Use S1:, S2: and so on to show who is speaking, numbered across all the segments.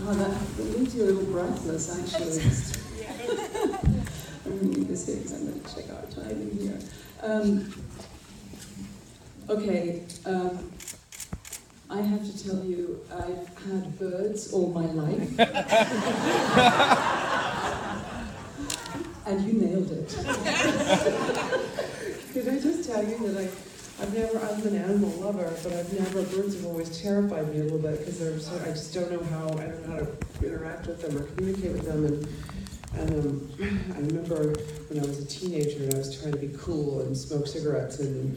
S1: Oh, that leaves you a little breathless, actually. I'm going to leave this here because I'm going to check our timing here. I have to tell you, I've had birds all my life. And you nailed it.
S2: Could I just tell you that I'm an animal lover, but birds have always terrified me a little bit because I just don't know how to interact with them or communicate with them. And I remember when I was a teenager and I was trying to be cool and smoke cigarettes and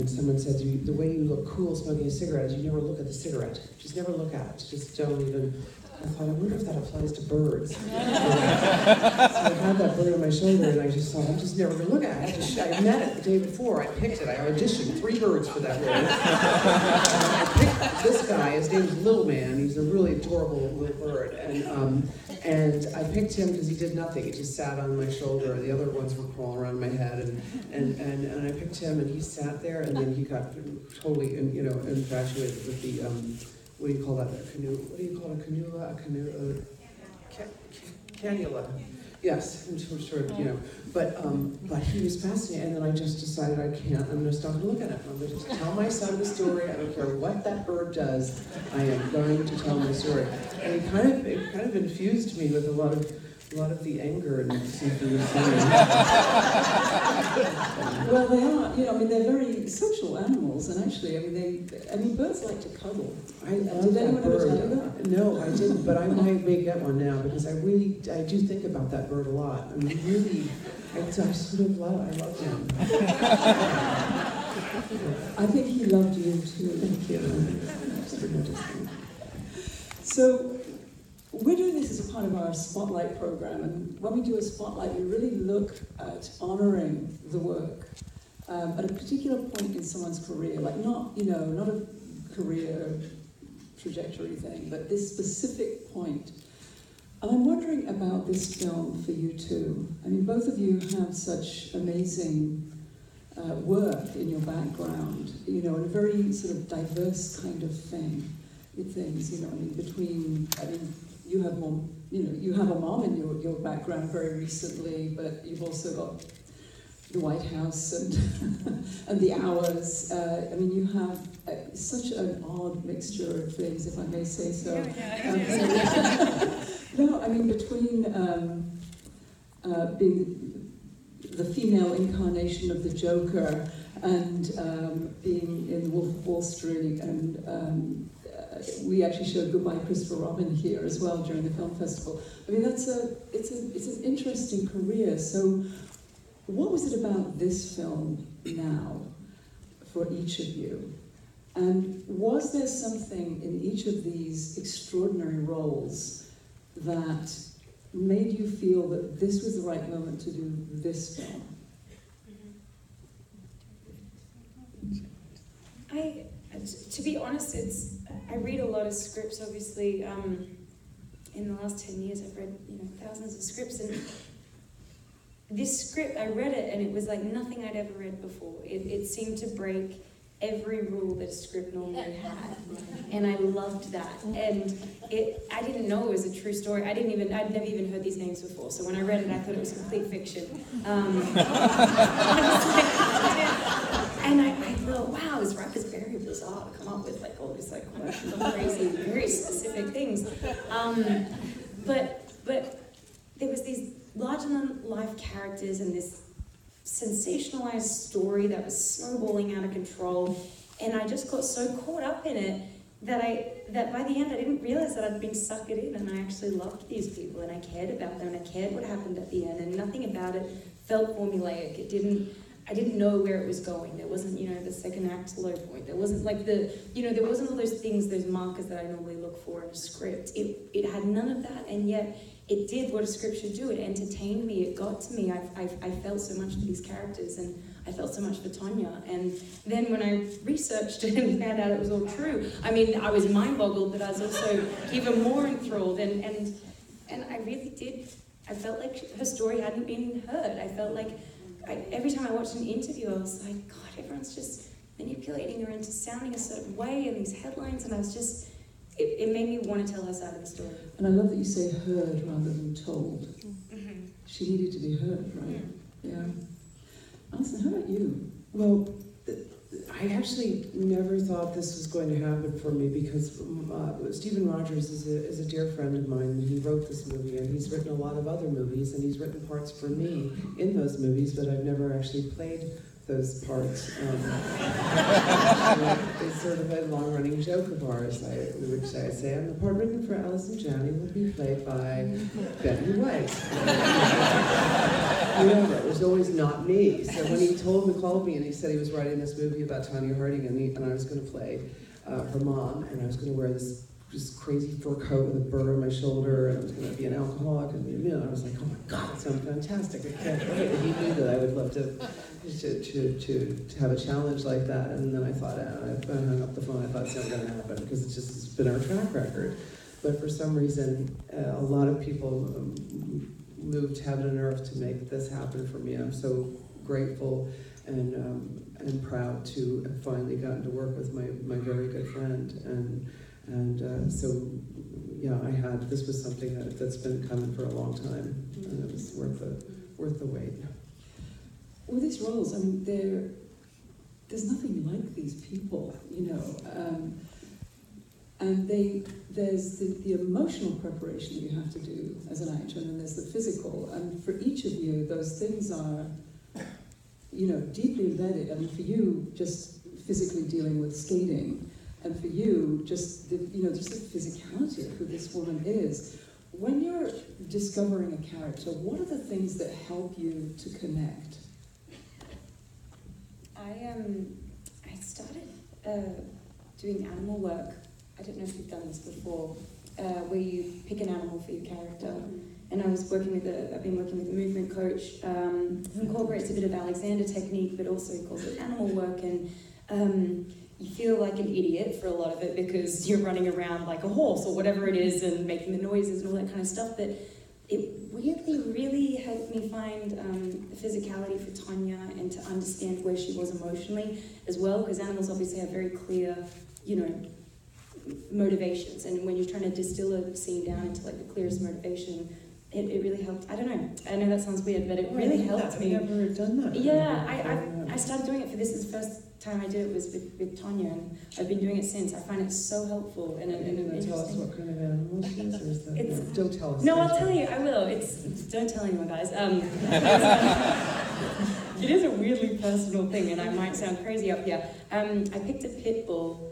S2: someone said, the way you look cool smoking a cigarette is you never look at the cigarette. Just never look at it. Just don't even. I thought, I wonder if that applies to birds. So I had that bird on my shoulder and I just thought, I'm just never going to look at it. I met it the day before. I picked it. I auditioned 3 birds for that bird. I picked this guy. His name's Little Man. He's a really adorable little bird. And I picked him because he did nothing. He just sat on my shoulder. The other ones were crawling around my head. And I picked him and he sat there and then he got totally infatuated with the what do you call that? A canoe? What do you call a canoe? A canoe? Cannula. Yes, I'm sure, But he was fascinating, and then I just decided I'm going to stop and look at it. I'm going to tell my son the story. I don't care what that bird does. I am going to tell my story. And it kind of infused me with a lot of the anger and something was
S1: Well, they are. They're very social animals, and actually, birds like to cuddle.
S2: Did anyone ever tell you that? No, I didn't, but I may get one now because I do think about that bird a lot. I love him.
S1: I think he loved you too.
S2: Thank you.
S1: So, we're doing this as a part of our Spotlight program, and when we do a Spotlight, we really look at honoring the work at a particular point in someone's career, like not a career trajectory thing, but this specific point. And I'm wondering about this film for you too. Both of you have such amazing work in your background, and a very sort of diverse kind of things, you have more, you have a mom in your background very recently, but you've also got the White House and the Hours. You have such an odd mixture of things, if I may say so. Between being the female incarnation of the Joker and being in Wolf of Wall Street, and we actually showed Goodbye Christopher Robin here as well during the film festival. It's an interesting career. So, what was it about this film now for each of you? And was there something in each of these extraordinary roles that made you feel that this was the right moment to do this film?
S3: To be honest, I read a lot of scripts, obviously. In the last 10 years, I've read thousands of scripts, and this script, I read it, and it was like nothing I'd ever read before. It seemed to break every rule that a script normally had, and I loved that. And I didn't know it was a true story. I'd never even heard these names before, so when I read it, I thought it was complete fiction. And I thought, wow, this rap is very bizarre to come up with all these crazy, very specific things. But there was these larger-than-life characters and this sensationalized story that was snowballing out of control, and I just got so caught up in it that by the end I didn't realize that I'd been sucked in, and I actually loved these people, and I cared about them, and I cared what happened at the end, and nothing about it felt formulaic. I didn't know where it was going. There wasn't, the second act low point. There wasn't there wasn't all those things, those markers that I normally look for in a script. It had none of that, and yet it did what a script should do. It entertained me, it got to me. I felt so much for these characters, and I felt so much for Tonya. And then when I researched it and found out it was all true, I was mind-boggled, but I was also even more enthralled, and I really did. I felt like her story hadn't been heard. I felt like every time I watched an interview, I was like, God, everyone's just manipulating her into sounding a certain way, and these headlines, and it made me want to tell her side of the story.
S1: And I love that you say heard rather than told.
S3: Mm-hmm.
S1: She needed to be heard, right? Yeah. Allison, how about you?
S2: Well, I actually never thought this was going to happen for me because Stephen Rogers is a dear friend of mine, and he wrote this movie, and he's written a lot of other movies, and he's written parts for me in those movies, but I've never actually played those parts. It's sort of a long-running joke of ours, which I say, the part written for Allison Janney will be played by Betty White. It was always not me. So when he called me and he said he was writing this movie about Tonya Harding, and I was going to play her mom, and I was going to wear this crazy fur coat with a burr on my shoulder, and I was going to be an alcoholic, and I was like, oh my God, it sounds fantastic, I can't wait. And he knew that I would love to have a challenge like that, and then I thought, I hung up the phone, I thought it's never going to happen, because it's been our track record. But for some reason, a lot of people moved heaven and earth to make this happen for me. I'm so grateful and proud to have finally gotten to work with my very good friend, and so yeah, this was something that's been coming for a long time, and it was worth the wait.
S1: Well, these roles, I mean, there's nothing like these people, and there's the emotional preparation that you have to do as an actor, and then there's the physical, and for each of you, those things are, deeply embedded. I mean, for you, just physically dealing with skating, and for you, just the physicality of who this woman is. When you're discovering a character, what are the things that help you to connect?
S3: I started doing animal work. I don't know if you've done this before, where you pick an animal for your character. And I've been working with a movement coach who incorporates a bit of Alexander technique, but also he calls it animal work. And you feel like an idiot for a lot of it because you're running around like a horse or whatever it is and making the noises and all that kind of stuff. But it really helped me find the physicality for Tonya and to understand where she was emotionally as well, because animals obviously have very clear, motivations, and when you're trying to distill a scene down into like the clearest motivation, it really helped. I don't know. I know that sounds weird, but it really helped me.
S2: I've never done that.
S3: Yeah, I started doing it for this. Is the first time I did it was with Tonya, and I've been doing it since. I find it so helpful and
S2: tell us what kind of animal she is, or is that, don't tell us.
S3: No, I'll tell you. I will. Don't tell anyone, guys. It is a weirdly personal thing, and I might sound crazy up here. I picked a pit bull.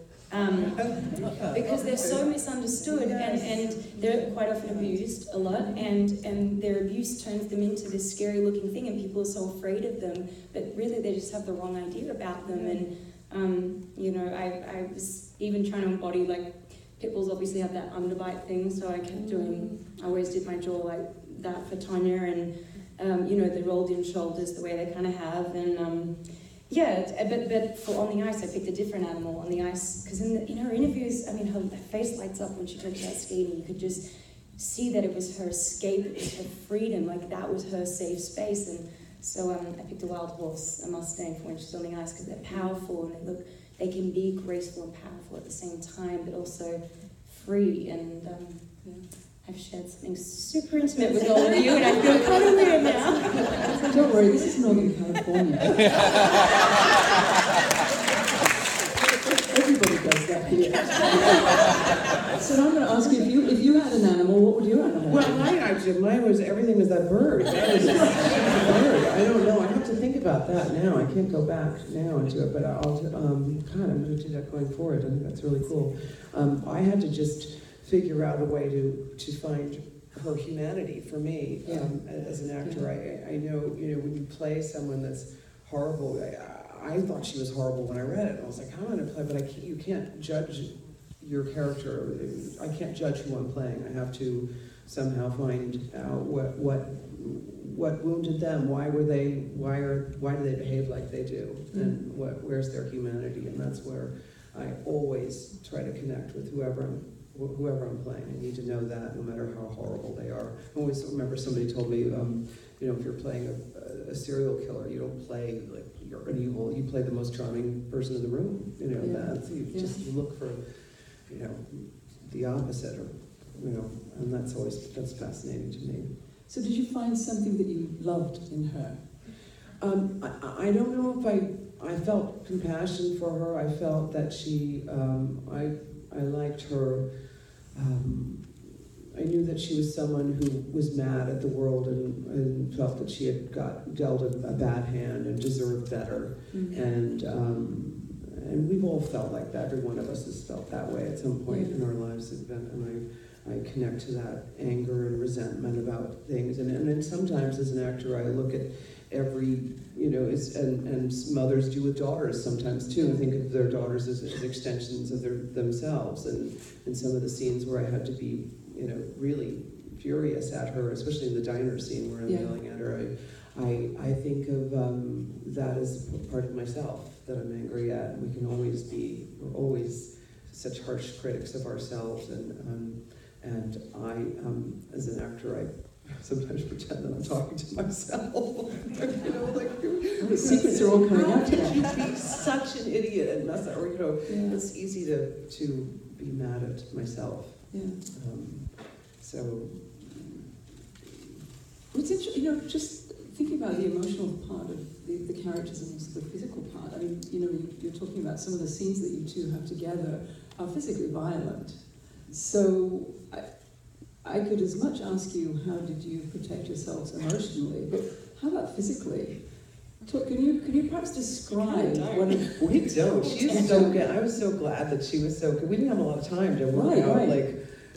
S3: Because they're so misunderstood, and they're quite often abused a lot, and their abuse turns them into this scary looking thing, and people are so afraid of them, but really they just have the wrong idea about them. And I was even trying to embody, like, pit bulls obviously have that underbite thing, so I kept I always did my jaw like that for Tonya, and the rolled in shoulders the way they kind of have, and but for on the ice, I picked a different animal on the ice, because in her interviews, I mean, her face lights up when she talks about skating. You could just see that it was her escape, it was her freedom, like that was her safe space. And so I picked a wild horse, a Mustang, for when she's on the ice, because they're powerful and they can be graceful and powerful at the same time, but also free. And I've shared something super intimate with all of you, and I feel kind of weird now.
S1: Don't worry, this is Northern California. Everybody does that here. So now I'm going to ask you, if you had an animal, what would your animal be?
S2: Well, mine was, everything was that bird. That was just a bird. I don't know, I have to think about that now. I can't go back now into it, but I'm going to do that going forward. I think that's really cool. I had to just figure out a way to find her humanity for me as an actor. I know, when you play someone that's horrible, I thought she was horrible when I read it. I was like, how am I going to play? But you can't judge your character. I can't judge who I'm playing. I have to somehow find out what wounded them. Why do they behave like they do? And where's their humanity? And that's where I always try to connect with whoever I'm playing. I need to know that, no matter how horrible they are. I always remember somebody told me, if you're playing a serial killer, you don't play like you're an evil. You play the most charming person in the room. Just look for, the opposite, or and that's fascinating to me.
S1: So did you find something that you loved in her?
S2: I don't know if I felt compassion for her. I felt that she, I liked her. I knew that she was someone who was mad at the world and felt that she had got dealt a bad hand and deserved better. And we've all felt like that. Every one of us has felt that way at some point in our lives. And I connect to that anger and resentment about things. And then sometimes as an actor, I look at every, and mothers do with daughters sometimes too, and think of their daughters as extensions of themselves. And in some of the scenes where I had to be, really furious at her, especially in the diner scene where I'm yelling at her, I think of that as part of myself that I'm angry at. We can always we're always such harsh critics of ourselves, and I, as an actor, I sometimes pretend that I'm talking to myself.
S1: The secrets are all coming out
S2: today. How could you be such an idiot and mess up? Or it's easy to be mad at myself.
S1: Yeah.
S2: So
S1: it's interesting, just thinking about the emotional part of the characters and also the physical part. I mean, you're talking about some of the scenes that you two have together are physically violent. So I could as much ask you, how did you protect yourselves emotionally? But how about physically? Can you perhaps describe what?
S2: We don't. She's so good. I was so glad that she was so good. We didn't have a lot of time to work out,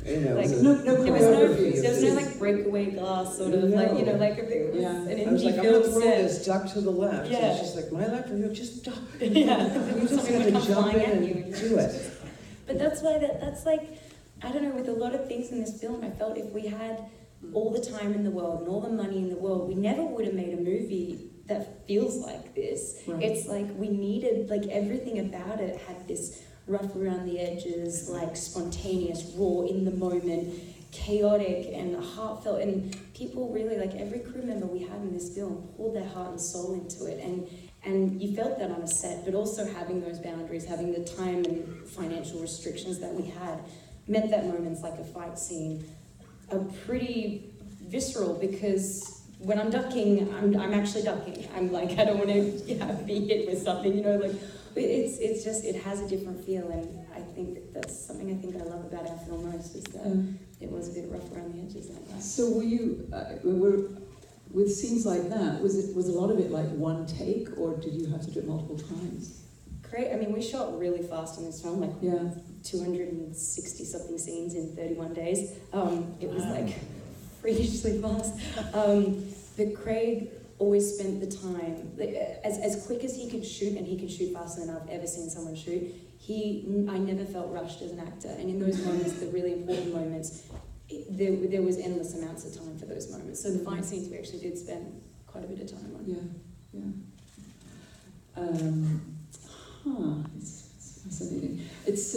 S1: no
S3: choreography. There was no like breakaway glass sort of like if it was an indie
S2: I was like, I'm
S3: film
S2: gonna throw
S3: set.
S2: this duck to the left.
S3: Yeah.
S2: And she's like, my left, and just duck.
S3: Yeah.
S2: And you just have to jump in and do it.
S3: But that's why that's like, I don't know, with a lot of things in this film, I felt if we had all the time in the world and all the money in the world, we never would have made a movie that feels like this. Right. It's like we needed, like everything about it had this rough around the edges, like spontaneous, raw, in the moment, chaotic and heartfelt, and people really, like every crew member we had in this film poured their heart and soul into it, and you felt that on a set, but also having those boundaries, having the time and financial restrictions that we had, meant that moments like a fight scene are pretty visceral, because when I'm ducking, I'm actually ducking. I'm like, I don't want to be hit with something, like, it's just, it has a different feel, and I think that's something I think I love about our film most, is that it was a bit rough around the edges like that.
S1: So were you, with scenes like that, was a lot of it like one take, or did you have to do it multiple times?
S3: Great. I mean, we shot really fast on this film, like 260 something scenes in 31 days. It was like freakishly fast. But Craig always spent the time, as quick as he could shoot, and he could shoot faster than I've ever seen someone shoot. I never felt rushed as an actor, and in those moments, the really important moments, there was endless amounts of time for those moments. So the fight scenes we actually did spend quite a bit of time on. It's fascinating. It's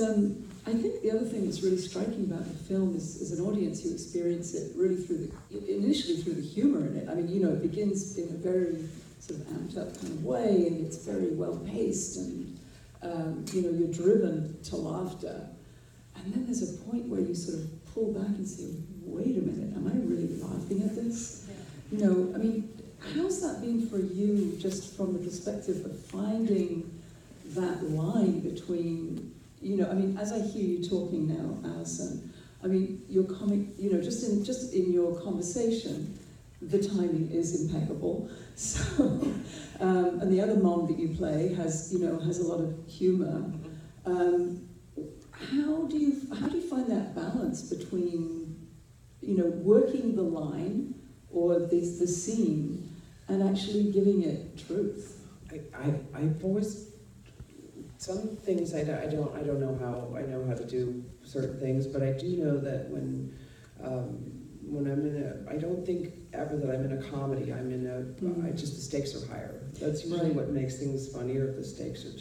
S3: I think the other thing that's really striking about the film is, as an audience, you experience it really initially through the humor in it. I mean, it begins in a very sort of amped up kind of way, and it's very well paced, and you're driven to laughter. And then there's a point where you sort of pull back and say, wait a minute, am I really laughing at this? I mean, how's that been for you, just from the perspective of finding that line between, I mean, as I hear you talking now, Allison, I mean, your comic, just in your conversation, the timing is impeccable. So, and the other mom that you play has a lot of humor. How do you find that balance between, working the line or the scene and actually giving it truth?
S2: I've always, some things I don't know how I know how to do certain things, but I do know that when I'm I don't think ever that I'm in a comedy. I'm in the stakes are higher. That's usually what makes things funnier. If the stakes are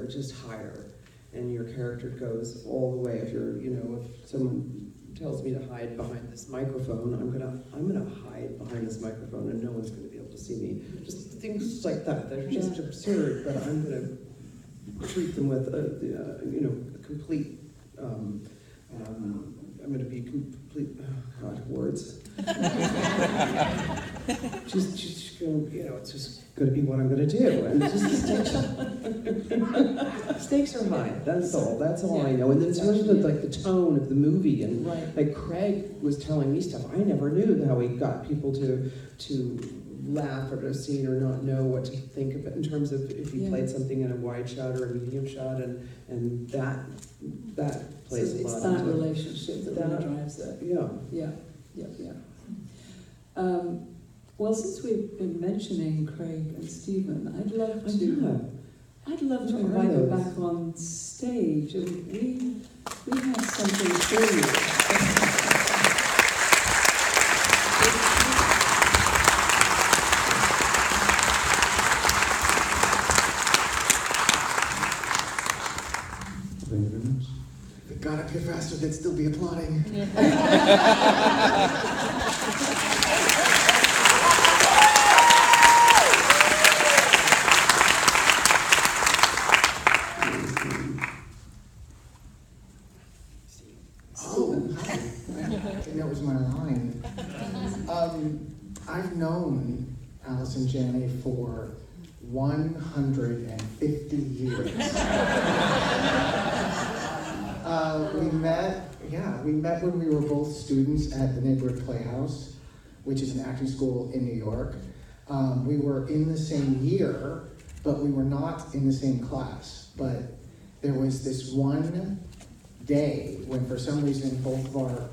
S2: just higher, and your character goes all the way. If if someone tells me to hide behind this microphone, I'm gonna hide behind this microphone, and no one's gonna be able to see me. Just things like that. They're just absurd, but I'm gonna treat them with a complete I'm going to be complete. Oh God, words. just going. It's just going to be what I'm going to do, and just the stakes are high. That's all. That's all I know. And then in terms of the tone of the movie, and like Craig was telling me stuff I never knew, how he got people to laugh at a scene or not know what to think of it in terms of if he played something in a wide shot or a medium shot, and that plays a lot.
S1: It's that relationship that really drives it.
S2: Yeah.
S1: Well, since we've been mentioning Craig and Stephen, I'd love to invite them back on stage, and we have something for you.
S4: If it got up here faster, they'd still be applauding. Oh, hi. I think that was my line. I've known Allison Janney for 150 years. We met when we were both students at the Neighborhood Playhouse, which is an acting school in New York. We were in the same year, but we were not in the same class. But there was this one day when for some reason both of our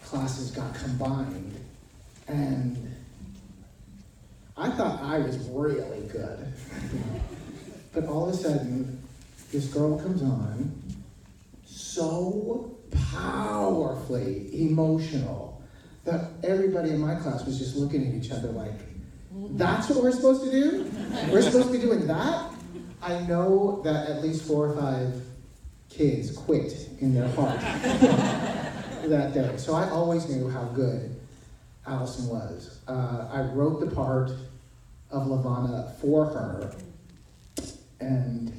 S4: classes got combined, and I thought I was really good. But all of a sudden, this girl comes on, so powerfully emotional that everybody in my class was just looking at each other like, that's what we're supposed to do? We're supposed to be doing that? I know that at least 4 or 5 kids quit in their heart that day. So I always knew how good Allison was. I wrote the part of Lavana for her, and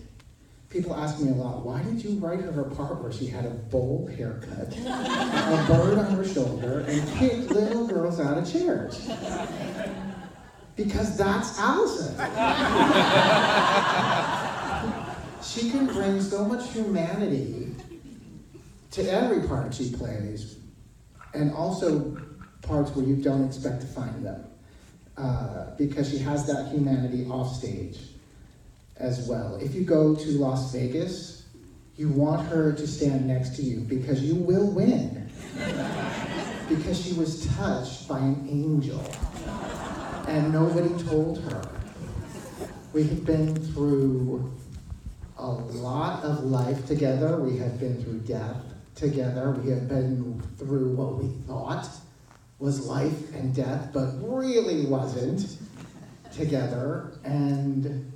S4: people ask me a lot, why did you write her a part where she had a bowl haircut, a bird on her shoulder, and kicked little girls out of chairs? Because that's Allison. She can bring so much humanity to every part she plays, and also parts where you don't expect to find them, because she has that humanity off stage as well. If you go to Las Vegas, you want her to stand next to you because you will win. Because she was touched by an angel and nobody told her. We have been through a lot of life together. We have been through death together. We have been through what we thought was life and death, but really wasn't together. And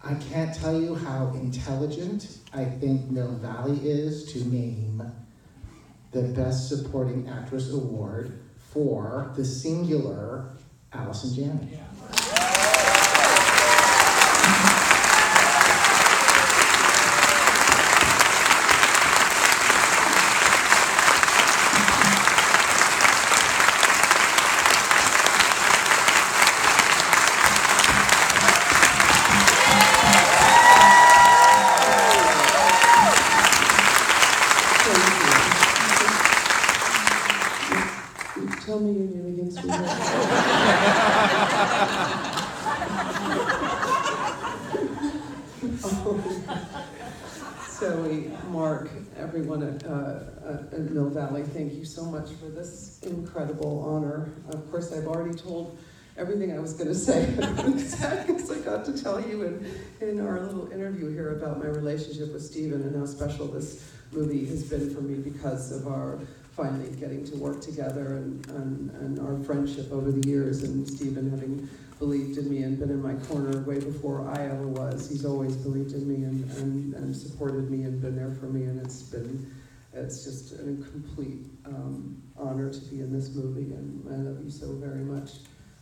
S4: I can't tell you how intelligent I think Mill Valley is to name the Best Supporting Actress Award for the singular Allison Janney.
S2: Tell me your name again, sweetheart. So Mark, everyone at Mill Valley, thank you so much for this incredible honor. Of course, I've already told everything I was going to say because I got to tell you in our little interview here about my relationship with Stephen and how special this movie has been for me because of our finally getting to work together and our friendship over the years, and Stephen having believed in me and been in my corner way before I ever was. He's always believed in me and supported me and been there for me, and it's just a complete honor to be in this movie, and I love you so very much.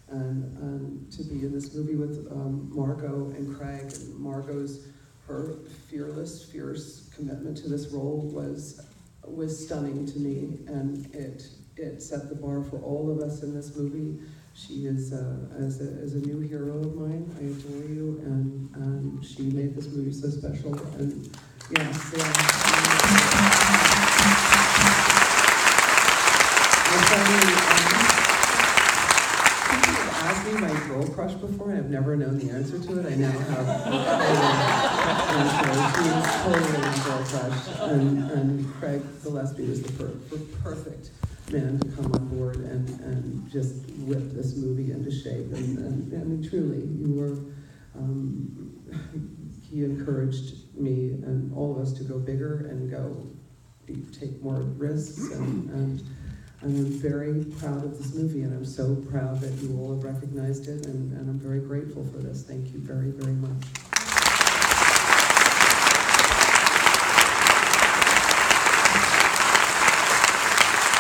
S2: And to be in this movie with Margot and Craig, and her fierce commitment to this role was stunning to me, and it set the bar for all of us in this movie. She is as a new hero of mine. I adore you, and she made this movie so special. And yes, people have asked me my girl crush before, and I've never known the answer to it. I now have totally girl crush, and Craig Gillespie was the perfect man to come on board and just whip this movie into shape. And I mean, truly, you were, he encouraged me and all of us to go bigger and take more risks. And I'm very proud of this movie, and I'm so proud that you all have recognized it, and I'm very grateful for this. Thank you very, very much.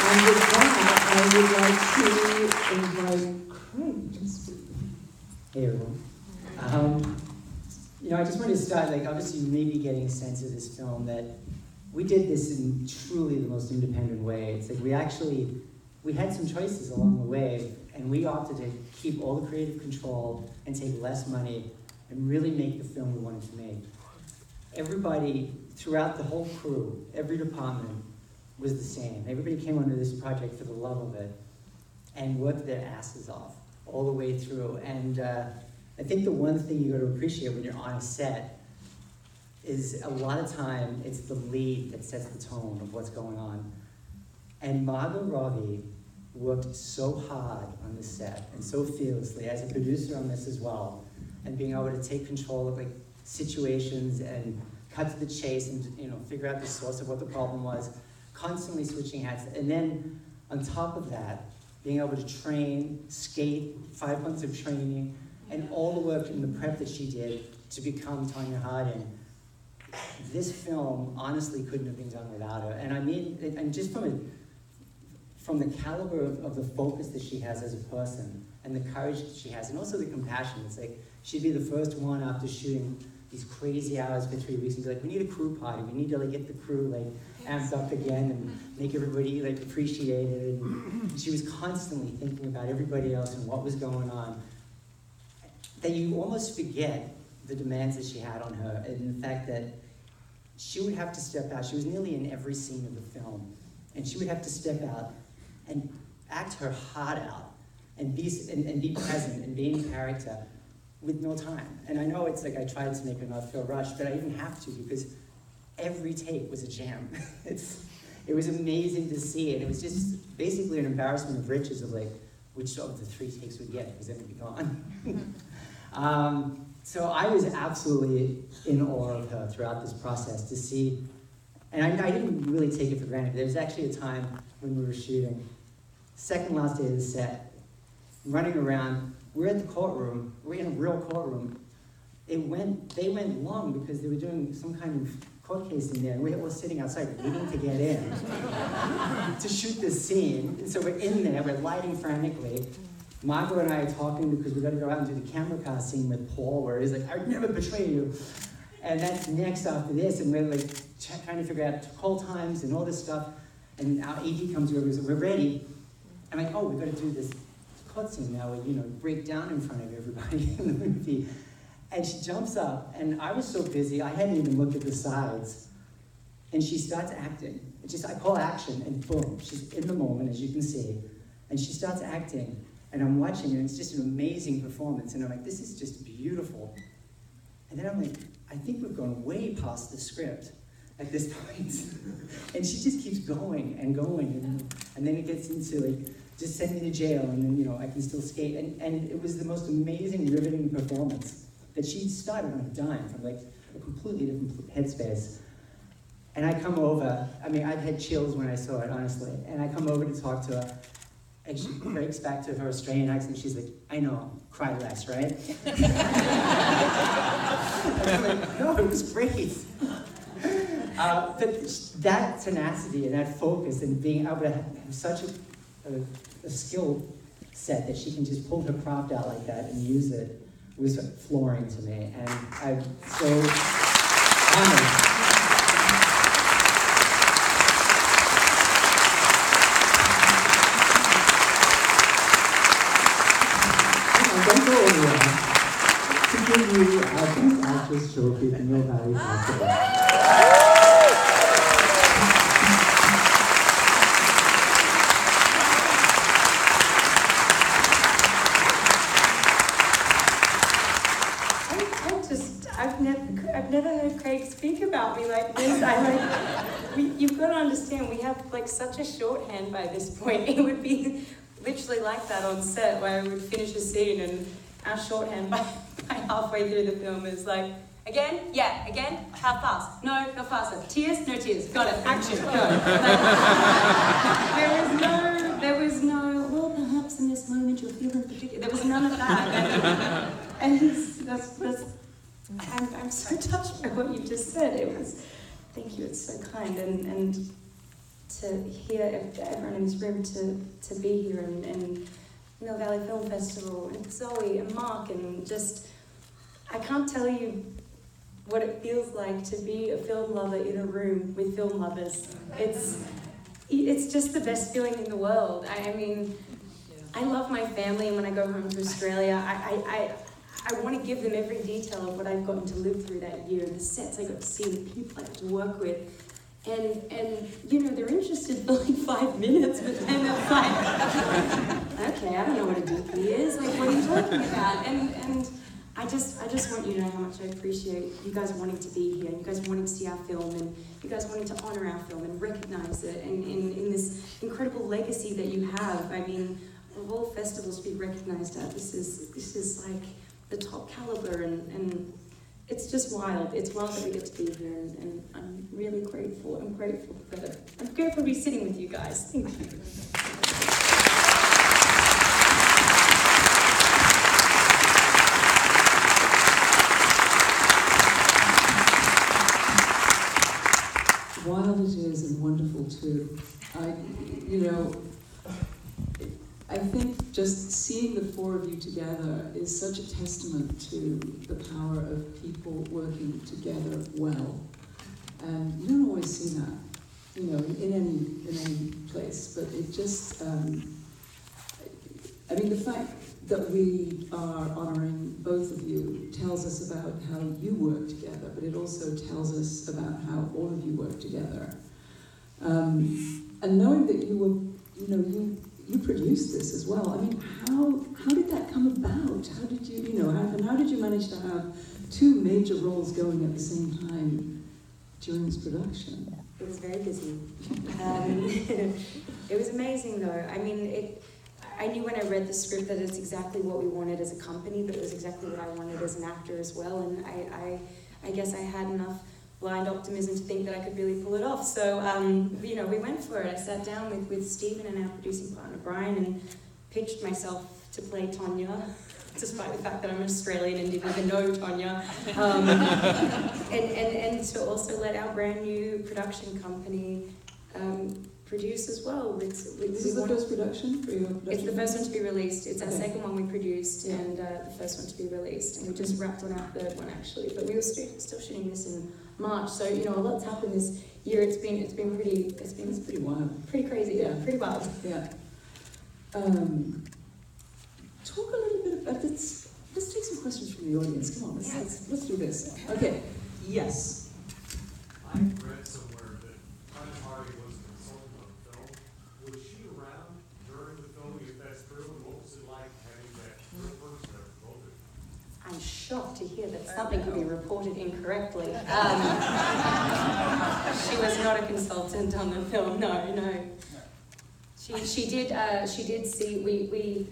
S2: And with that, I would like to invite Craig to speak.
S5: Hey everyone. I just wanted to start, obviously you may be getting a sense of this film that we did this in truly the most independent way. It's like we had some choices along the way, and we opted to keep all the creative control and take less money and really make the film we wanted to make. Everybody throughout the whole crew, every department, was the same. Everybody came onto this project for the love of it and worked their asses off all the way through. And I think the one thing you got to appreciate when you're on a set is a lot of time it's the lead that sets the tone of what's going on. And Margot Robbie worked so hard on this set and so fearlessly as a producer on this as well, and being able to take control of situations and cut to the chase and figure out the source of what the problem was, constantly switching hats. And then on top of that, being able to train, skate, 5 months of training, and all the work and the prep that she did to become Tonya Harding. This film honestly couldn't have been done without her. And I mean, and just from the caliber of the focus that she has as a person, and the courage that she has, and also the compassion. It's like, she'd be the first one after shooting these crazy hours for 3 weeks and be like, we need a crew party. We need to get the crew amped up again and make everybody appreciate it. And she was constantly thinking about everybody else and what was going on. That you almost forget the demands that she had on her, and the fact that she would have to step out. She was nearly in every scene of the film, and she would have to step out and act her heart out and be present and be in character with no time. And I know it's I tried to make her not feel rushed, but I didn't have to, because every take was a jam. It was amazing to see, and it was just basically an embarrassment of riches of which of the 3 takes we'd get, because then it'd be gone. So I was absolutely in awe of her throughout this process to see, and I didn't really take it for granted. There was actually a time when we were shooting, second last day of the set, running around. We're at the courtroom. We're in a real courtroom. They went long because they were doing some kind of court case in there, and we were sitting outside waiting to get in to shoot this scene. And so we're in there, we're lighting frantically. Margot and I are talking because we got to go out and do the camera car scene with Paul, where he's like, I'd never betray you. And that's next after this, and we're trying to figure out call times and all this stuff. And our AD comes over and says, we're ready. I'm like, oh, we've got to do this court scene now, where break down in front of everybody in the movie. And she jumps up, and I was so busy, I hadn't even looked at the sides. And she starts acting. I call action, and boom, she's in the moment, as you can see. And she starts acting. And I'm watching it, and it's just an amazing performance. And I'm like, this is just beautiful. And then I'm like, I think we've gone way past the script at this point. And she just keeps going and going. And then it gets into just send me to jail, and then, I can still skate. And it was the most amazing, riveting performance that she started on a dime from a completely different headspace. And I come over, I've had chills when I saw it, honestly. And I come over to talk to her. And she breaks back to her Australian accent. She's like, I know, cry less, right? I'm like, no, it was great. But that tenacity and that focus and being able to have such a skill set that she can just pull her craft out like that and use it was flooring to me. And I'm so honored. this trophy at the Mill Valley Festival.
S3: I've never heard Craig speak about me like this. You've got to understand, we have like such a shorthand by this point. It would be literally like that on set, where I would finish a scene and our shorthand by halfway through the film is like, again? Yeah, again? How fast? No, no faster. Tears? No tears. Got it. Action. Go. There was no, well, perhaps in this moment you'll feel in particular. There was none of that. And I'm so touched by what you just said. Thank you, it's so kind. And to hear everyone in this room to be here and Mill Valley Film Festival and Zoe and Mark and just, I can't tell you what it feels like to be a film lover in a room with film lovers. It's just the best feeling in the world. I mean, I love my family, and when I go home to Australia, I want to give them every detail of what I've gotten to live through that year, and the sets I got to see, the people I got to work with. And you know, they're interested for like 5 minutes, but then it's like, okay, I don't know what a DP is. Like, what are you talking about? And I just want you to know how much I appreciate you guys wanting to be here, and you guys wanting to see our film, and you guys wanting to honor our film and recognize it, and in this incredible legacy that you have. I mean, of all festivals to be recognized at, this is like the top caliber, and it's just wild. It's wild that we get to be here, and I'm really grateful. I'm grateful to be sitting with you guys. Thank you.
S1: Wild it is, and wonderful too. I think just seeing the four of you together is such a testament to the power of people working together well. And you don't always see that, you know, in any place. But it just, I mean, the fact that we are honouring both of you tells us about how you work together, but it also tells us about how all of you work together. And knowing that you were, you know, you produced this as well. I mean, how did that come about? How did you, you know, how did you manage to have two major roles going at the same time during this production?
S3: It was very busy. It was amazing though. I mean, I knew when I read the script that it's exactly what we wanted as a company, but it was exactly what I wanted as an actor as well. And I guess I had enough blind optimism to think that I could really pull it off. So, you know, we went for it. I sat down with Stephen and our producing partner, Brian, and pitched myself to play Tonya, despite the fact that I'm Australian and didn't even know Tonya. And to also let our brand new production company produce as well.
S1: This is the first production for your production?
S3: It's the first one to be released. It's our second one we produced, and the first one to be released. And we just wrapped on our third one actually. But we were still shooting this in March, so you know a lot's happened this year. It's been pretty
S1: wild,
S3: pretty crazy, yeah, pretty wild.
S1: Yeah. Talk a little bit about this. Let's take some questions from the audience. Come on, let's do this. Okay. Yes.
S6: I read somewhere that Tonya Harding was a consultant on the film. Was she around during the filming if that's true? And what was it like having that third person there promoted?
S3: I'm shocked to hear that something could be reported incorrectly. She was not a consultant on the film. No. She did see.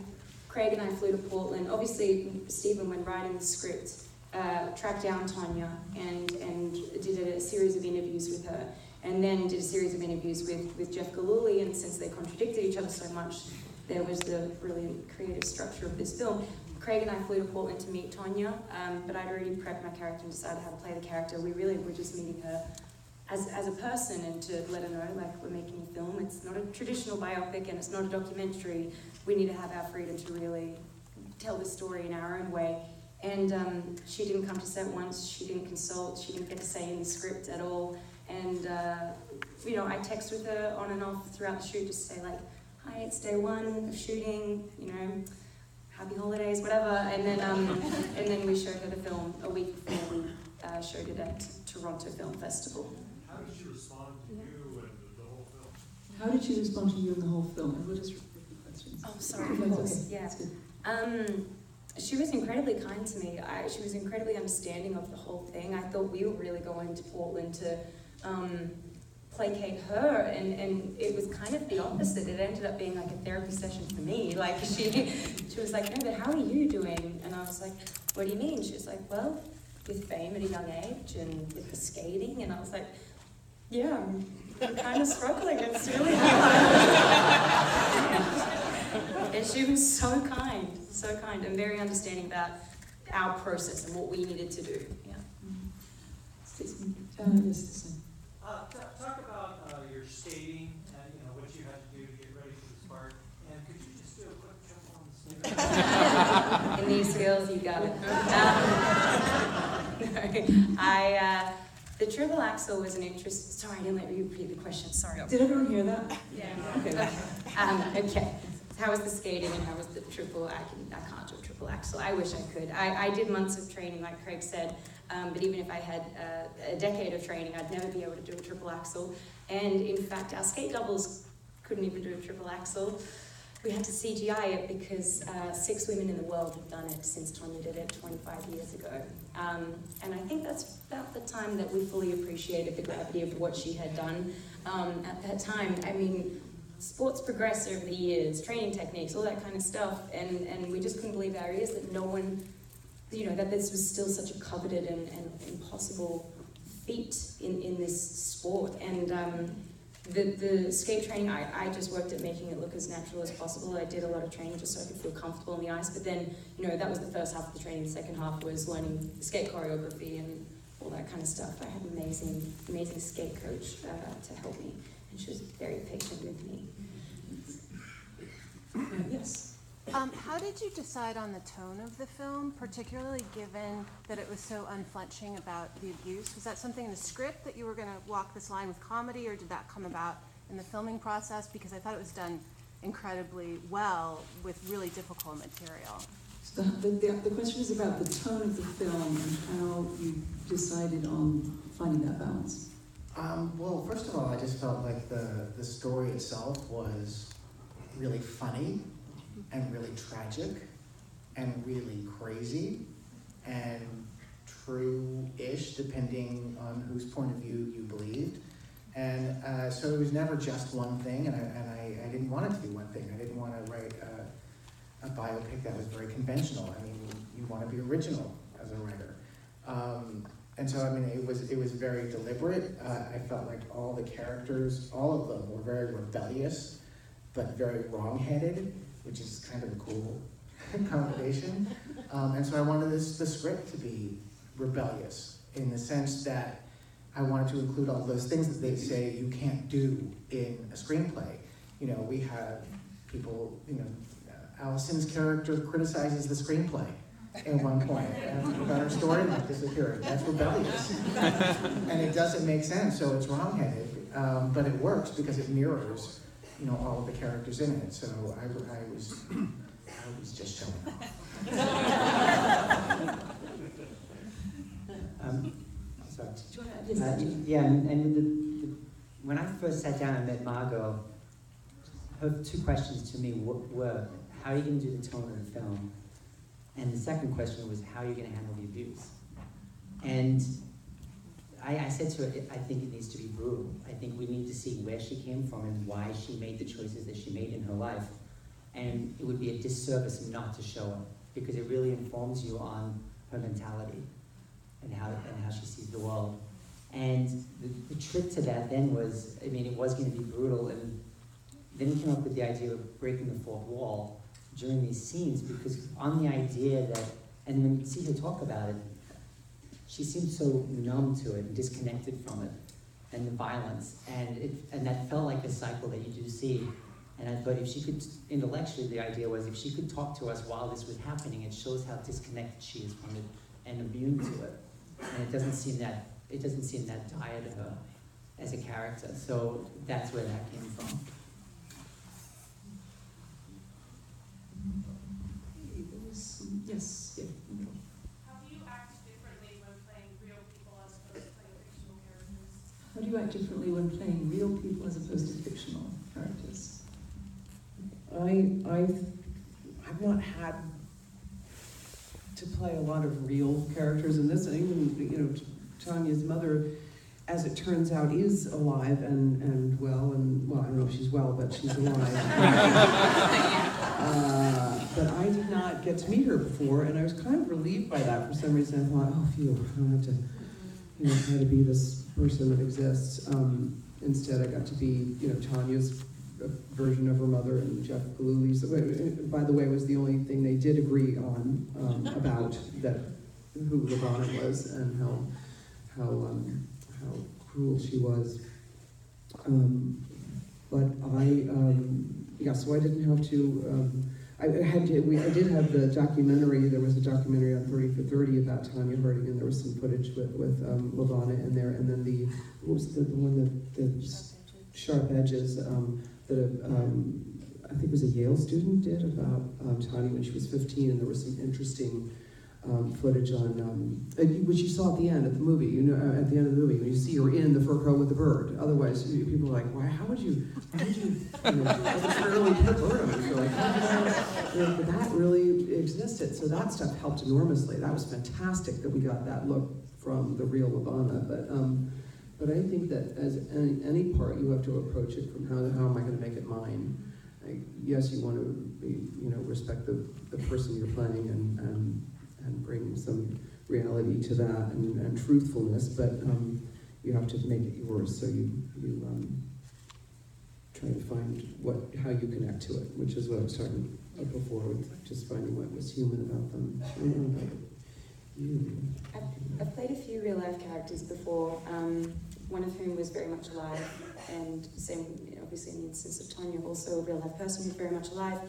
S3: Craig and I flew to Portland. Obviously, Stephen, when writing the script, tracked down Tonya and did a series of interviews with her, and then did a series of interviews with Jeff Gillespie. And since they contradicted each other so much, there was the brilliant creative structure of this film. Craig and I flew to Portland to meet Tonya, but I'd already prepped my character and decided how to play the character. We really were just meeting her as a person, and to let her know, like, we're making a film. It's not a traditional biopic and it's not a documentary. We need to have our freedom to really tell the story in our own way. And she didn't come to set once, she didn't consult, she didn't get a say in the script at all. And, you know, I text with her on and off throughout the shoot just to say, like, hi, it's day one of shooting, you know, happy holidays, whatever. And then we showed her the film a week before we showed it at Toronto Film Festival.
S6: How did she respond to you and the whole film?
S1: How did she respond to you in the whole film? And we'll just repeat the questions.
S3: Oh, sorry, of
S1: That's
S3: course,
S1: okay.
S3: yeah.
S1: That's good.
S3: She was incredibly kind to me. She was incredibly understanding of the whole thing. I thought we were really going to Portland to placate her, and it was kind of the opposite. It ended up being like a therapy session for me. Like she was like, no, but how are you doing? And I was like, what do you mean? She was like, well, with fame at a young age and with the skating. And I was like, yeah, I'm kind of struggling. It's really hard. And she was so kind, and very understanding about our process and what we needed to do. Yeah.
S1: Yes,
S7: Talk about your skating and what you had to do to get ready for this part. And could you just do a quick jump on the snake?
S3: In these skills, you got it. The triple axel was an interest. Sorry, I didn't let you repeat the question. Sorry.
S1: Did everyone hear that?
S3: Yeah.
S1: Okay.
S3: Okay. How was the skating and how was the triple? I can't do a triple axel. I wish I could. I did months of training, like Craig said. But even if I had a decade of training, I'd never be able to do a triple axel. And in fact, our skate doubles couldn't even do a triple axel. We had to CGI it because 6 women in the world have done it since Tonya did it 25 years ago. And I think that's about the time that we fully appreciated the gravity of what she had done at that time. I mean, sports progress over the years, training techniques, all that kind of stuff, and we just couldn't believe our ears that no one, that this was still such a coveted and impossible feat in this sport. And the skate training, I just worked at making it look as natural as possible. I did a lot of training just so I could feel comfortable on the ice, but then, that was the first half of the training. The second half was learning skate choreography and all that kind of stuff. I had an amazing skate coach to help me, and she was very patient with me.
S1: Yes.
S8: How did you decide on the tone of the film, particularly given that it was so unflinching about the abuse? Was that something in the script that you were going to walk this line with comedy, or did that come about in the filming process? Because I thought it was done incredibly well with really difficult material.
S1: So the question is about the tone of the film and how you decided on finding that balance.
S4: Well, first of all, I just felt like the story itself was really funny and really tragic and really crazy and true-ish, depending on whose point of view you believed. And so it was never just one thing, and I didn't want it to be one thing. I didn't want to write a biopic that was very conventional. I mean, you want to be original as a writer. And so, I mean, it was very deliberate. I felt like all the characters, all of them, were very rebellious, but very wrong-headed, which is kind of a cool combination. And so I wanted the script to be rebellious in the sense that I wanted to include all those things that they say you can't do in a screenplay. We have people, Allison's character criticizes the screenplay at one point about her storyline disappearing. That's rebellious. And it doesn't make sense, so it's wrong-headed. But it works because it mirrors all of the characters in it. So I was just showing off.
S5: Yeah, and when I first sat down and met Margot, her 2 questions to me were, how are you going to do the tone of the film? And the second question was, how are you going to handle the abuse? And I said to her, I think it needs to be brutal. I think we need to see where she came from and why she made the choices that she made in her life. And it would be a disservice not to show it, because it really informs you on her mentality and how she sees the world. And the trick to that then was, it was going to be brutal, and then we came up with the idea of breaking the fourth wall during these scenes, because on the idea that, and when you see her talk about it, she seemed so numb to it and disconnected from it and the violence, and that felt like a cycle that you do see. And I thought if she could, intellectually, the idea was if she could talk to us while this was happening, it shows how disconnected she is from it and immune to it. And it doesn't seem that dire to her as a character. So that's where that came from.
S1: Yes, yeah.
S9: How do you act differently when playing real
S1: do you act differently when playing real people as opposed to fictional characters?
S2: I've not had to play a lot of real characters in this. And even, Tonya's mother, as it turns out, is alive and well, I don't know if she's well, but she's alive. But I did not get to meet her before, and I was kind of relieved by that. For some reason, I thought, oh, phew, I don't have to, try to be this person that exists. Instead, I got to be, Tonya's version of her mother, and Jeff Galooly's, by the way, was the only thing they did agree on about that, who Lavana was and how cruel she was. So I didn't have to. I did have the documentary. There was a documentary on 30 for 30 about Tonya Harding, and there was some footage with Lavana in there, and then what was the one that the Sharp Edges that I think it was a Yale student did about Tonya when she was 15, and there was some interesting footage on which you saw at the end of the movie. At the end of the movie, when you see her in the fur coat with the bird. Otherwise, people are like, "Why? How would you arbitrarily put a bird on?" You're like, but that really existed. So that stuff helped enormously. That was fantastic that we got that look from the real Lavana. But I think that as any part, you have to approach it from how am I going to make it mine? Yes, you want to be, respect the person you're playing and bring some reality to that and truthfulness, but you have to make it yours. So you try to find how you connect to it, which is what I was talking about before, with just finding what was human about them. I don't know about you.
S3: I've played a few real life characters before, one of whom was very much alive, and same, obviously in the instance of Tonya, also a real life person who's very much alive.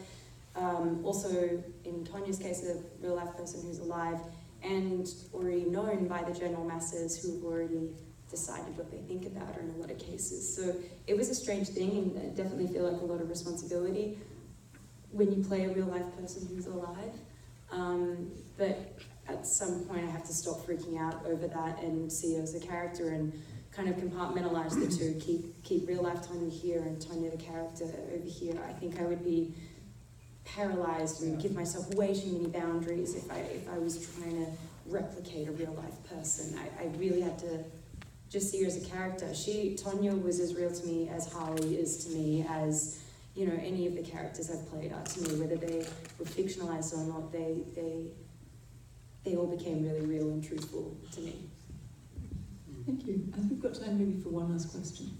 S3: Also, in Tonya's case, a real life person who's alive and already known by the general masses who've already decided what they think about her in a lot of cases. So it was a strange thing, and I definitely feel like a lot of responsibility when you play a real life person who's alive. But at some point I have to stop freaking out over that and see her as a character and kind of compartmentalize the two, keep real life Tonya here and Tonya the character over here. I think I would be paralyzed and give myself way too many boundaries if I was trying to replicate a real life person. I really had to just see her as a character. Tonya was as real to me as Harley is to me, as any of the characters I've played are to me, whether they were fictionalized or not. They all became really real and truthful to me.
S1: Thank you. I think we've got time maybe for one last question.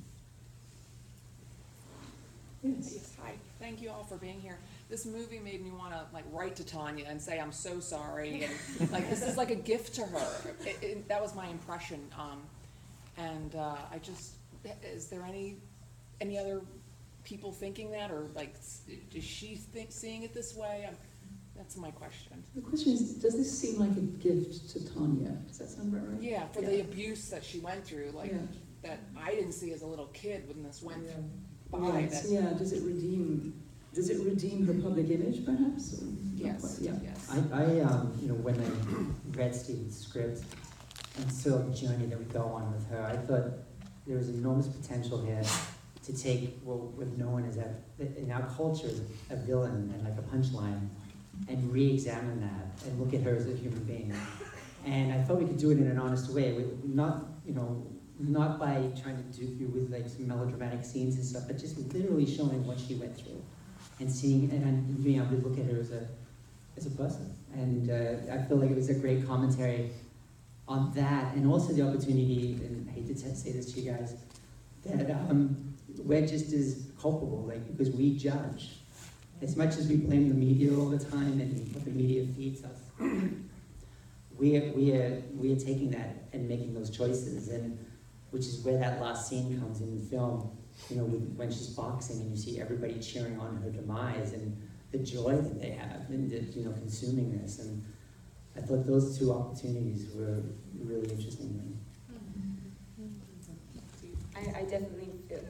S1: Yes.
S9: Hi. Thank you all for being here. This movie made me want to write to Tonya and say I'm so sorry, and this is like a gift to her. That was my impression. Is there any other people thinking that, or is she seeing it this way? That's my question.
S1: The question is, does this seem like a gift to Tonya? Does that sound about right?
S9: Yeah, for the abuse that she went through, that I didn't see as a little kid when this went by.
S1: Right. Does it redeem her public image, perhaps? Or
S9: yes.
S1: Yeah.
S9: Yes.
S5: I when I read Stephen's script and saw the journey that we go on with her, I thought there was enormous potential here to take what we've known as in our culture as a villain and a punchline, and re-examine that and look at her as a human being. And I thought we could do it in an honest way, not by trying to do with some melodramatic scenes and stuff, but just literally showing what she went through and seeing and being able to look at her as a person. And I feel like it was a great commentary on that, and also the opportunity, and I hate to say this to you guys, that we're just as culpable, because we judge. As much as we blame the media all the time and what the media feeds us, we are taking that and making those choices, and which is where that last scene comes in the film. When she's boxing and you see everybody cheering on her demise and the joy that they have in consuming this, and I thought those two opportunities were really interesting.
S3: I definitely feel,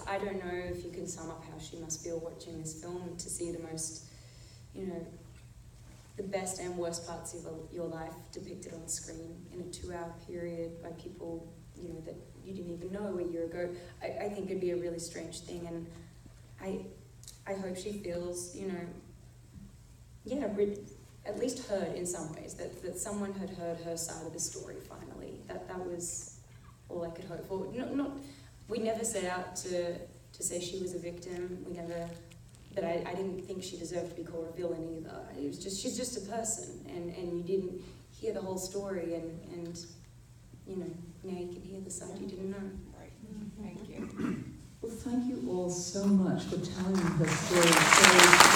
S3: I don't know if you can sum up how she must feel watching this film, to see the most, the best and worst parts of your life depicted on screen in a 2-hour period by people, you know, that you didn't even know a year ago. I think it'd be a really strange thing, and I hope she feels, you know, yeah, at least heard in some ways, that someone had heard her side of the story finally. That was all I could hope for. We never set out to say she was a victim. We never, but I didn't think she deserved to be called a villain either. It was just, she's just a person, and you didn't hear the whole story, and you know, now you can hear the side you didn't know.
S9: Right, thank you.
S1: Well, thank you all so much for telling her story so